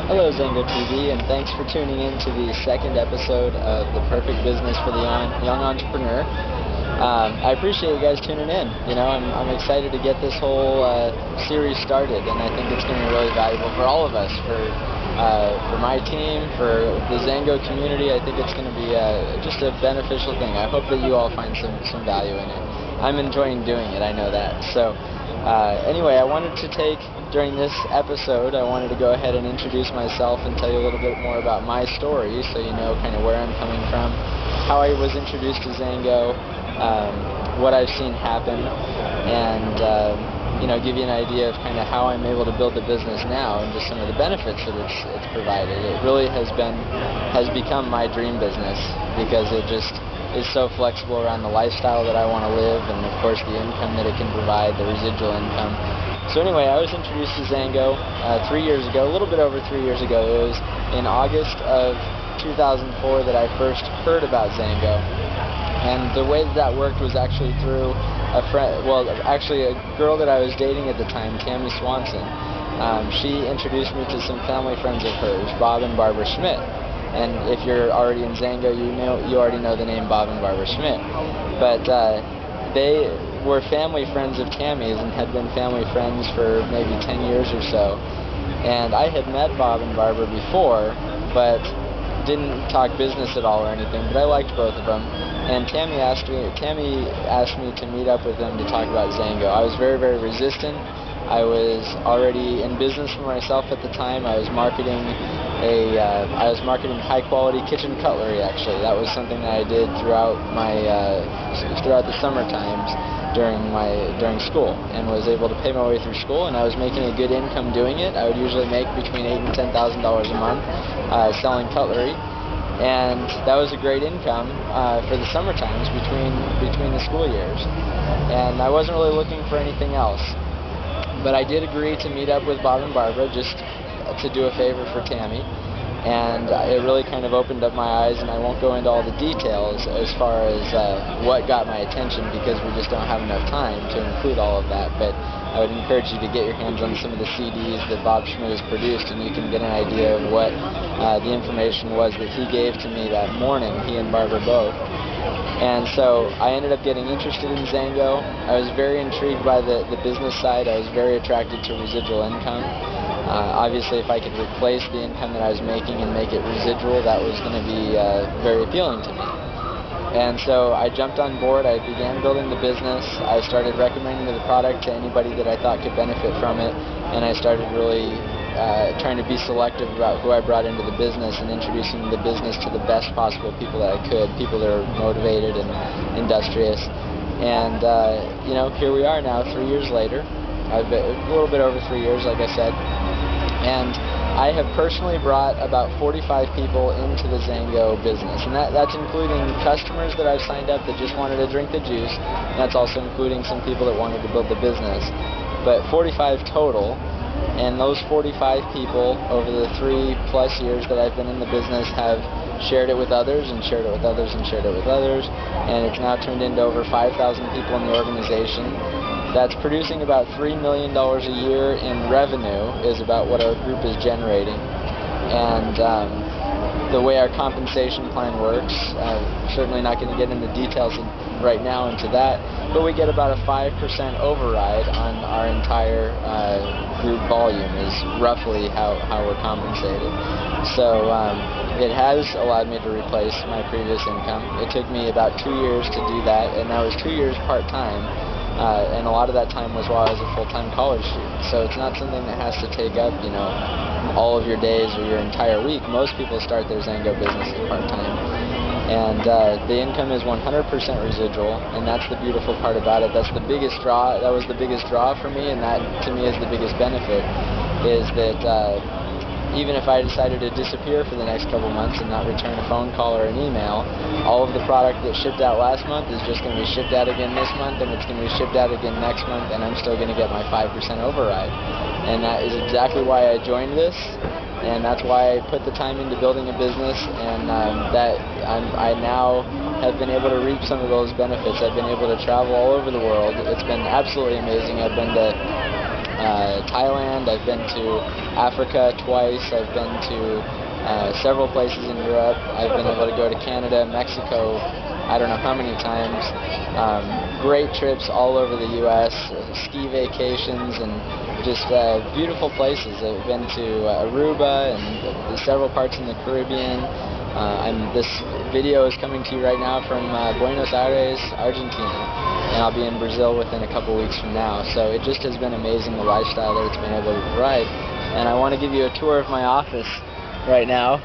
Hello XanGo TV, and thanks for tuning in to the second episode of The Perfect Business for the Young Entrepreneur. I appreciate you guys tuning in. I'm excited to get this whole series started, and I think it's going to be really valuable for all of us, for my team, for the XanGo community. I think it's going to be just a beneficial thing. I hope that you all find some value in it. I'm enjoying doing it, I know that. So anyway, I wanted to during this episode, I wanted to go ahead and introduce myself and tell you a little bit more about my story, so you know kind of where I'm coming from, how I was introduced to XanGo, what I've seen happen, and give you an idea of kind of how I'm able to build the business now and just some of the benefits that it's provided. It really has become my dream business because it just is so flexible around the lifestyle that I want to live, and of course the income that it can provide, the residual income. So anyway, I was introduced to XanGo 3 years ago, a little bit over 3 years ago. It was in August of 2004 that I first heard about XanGo. And the way that worked was actually through a girl that I was dating at the time, Tammy Swanson. She introduced me to some family friends of hers, Bob and Barbara Schmidt. And if you're already in XanGo, you already know the name Bob and Barbara Schmidt. But they were family friends of Tammy's and had been family friends for maybe 10 years or so. And I had met Bob and Barbara before, but didn't talk business at all or anything, but I liked both of them. And Tammy asked me to meet up with them to talk about XanGo. I was very, very resistant. I was already in business for myself at the time. I was marketing high-quality kitchen cutlery. Actually, that was something that I did throughout the summer times during school, and was able to pay my way through school. And I was making a good income doing it. I would usually make between $8,000 and $10,000 a month selling cutlery, and that was a great income for the summer times between the school years. And I wasn't really looking for anything else. But I did agree to meet up with Bob and Barbara just to do a favor for Tammy, and it really kind of opened up my eyes, and I won't go into all the details as far as what got my attention, because we just don't have enough time to include all of that. But I would encourage you to get your hands on some of the CDs that Bob Schmidt has produced, and you can get an idea of what the information was that he gave to me that morning, he and Barbara both. And so I ended up getting interested in XanGo. I was very intrigued by the business side. I was very attracted to residual income. Obviously, if I could replace the income that I was making and make it residual, that was going to be very appealing to me. And so I jumped on board. I began building the business. I started recommending the product to anybody that I thought could benefit from it, and I started really trying to be selective about who I brought into the business and introducing the business to the best possible people that I could, people that are motivated and industrious. And here we are now, 3 years later. I've been a little bit over 3 years, like I said, and I have personally brought about 45 people into the XanGo business, and that's including customers that I've signed up that just wanted to drink the juice, and that's also including some people that wanted to build the business. But 45 total. And those 45 people over the 3+ years that I've been in the business have shared it with others and shared it with others and shared it with others, and it's now turned into over 5,000 people in the organization. That's producing about $3 million a year in revenue is about what our group is generating. And the way our compensation plan works, certainly not going to get into details right now into that, but we get about a 5% override on our entire group volume is roughly how we're compensated. So it has allowed me to replace my previous income. It took me about 2 years to do that, and that was 2 years part-time, and a lot of that time was while I was a full-time college student. So it's not something that has to take up, all of your days or your entire week. Most people start their XanGo business as part-time. And the income is 100% residual, and that's the beautiful part about it. That's the biggest draw. That was the biggest draw for me, and that to me is the biggest benefit, is that even if I decided to disappear for the next couple months and not return a phone call or an email, all of the product that shipped out last month is just going to be shipped out again this month, and it's going to be shipped out again next month, and I'm still going to get my 5% override. And that is exactly why I joined this, and that's why I put the time into building a business, and I now have been able to reap some of those benefits. I've been able to travel all over the world. It's been absolutely amazing. I've been to Thailand, I've been to Africa twice, I've been to several places in Europe, I've been able to go to Canada, Mexico, I don't know how many times. Great trips all over the U.S., ski vacations, and just beautiful places. I've been to Aruba and several parts in the Caribbean. This video is coming to you right now from Buenos Aires, Argentina, and I'll be in Brazil within a couple weeks from now. So it just has been amazing, the lifestyle that it's been able to provide. And I want to give you a tour of my office right now.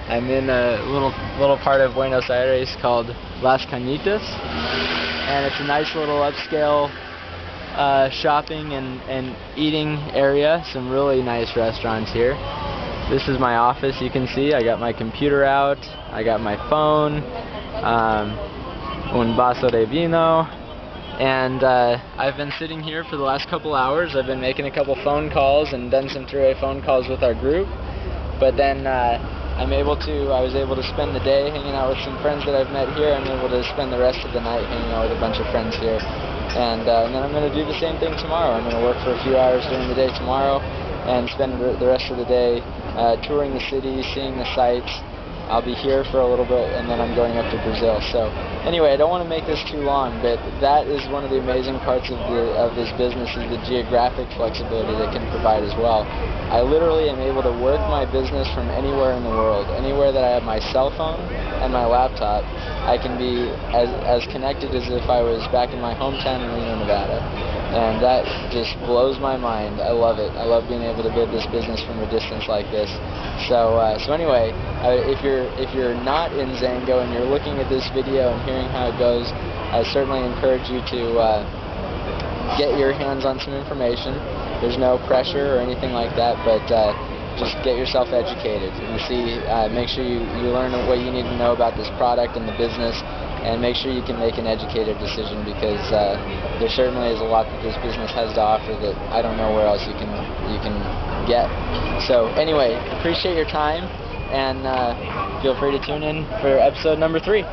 I'm in a little part of Buenos Aires called Las Cañitas, and it's a nice little upscale shopping and eating area. Some really nice restaurants here. This is my office, you can see. I got my computer out, I got my phone, un vaso de vino, and I've been sitting here for the last couple hours. I've been making a couple phone calls and done some three-way phone calls with our group, but then I was able to spend the day hanging out with some friends that I've met here. I'm able to spend the rest of the night hanging out with a bunch of friends here. And then I'm going to do the same thing tomorrow. I'm going to work for a few hours during the day tomorrow and spend the rest of the day touring the city, seeing the sights. I'll be here for a little bit, and then I'm going up to Brazil. So anyway, I don't want to make this too long, but that is one of the amazing parts of this business, is the geographic flexibility that can provide as well. I literally am able to work my business from anywhere in the world. Anywhere that I have my cell phone and my laptop, I can be as connected as if I was back in my hometown in Reno, Nevada. And that just blows my mind. I love it. I love being able to build this business from a distance like this. So anyway, if you're not in XanGo and you're looking at this video and hearing how it goes, I certainly encourage you to get your hands on some information. There's no pressure or anything like that, but just get yourself educated and see. Make sure you learn what you need to know about this product and the business, and make sure you can make an educated decision, because there certainly is a lot that this business has to offer that I don't know where else you can get. So anyway, appreciate your time, and feel free to tune in for episode number 3.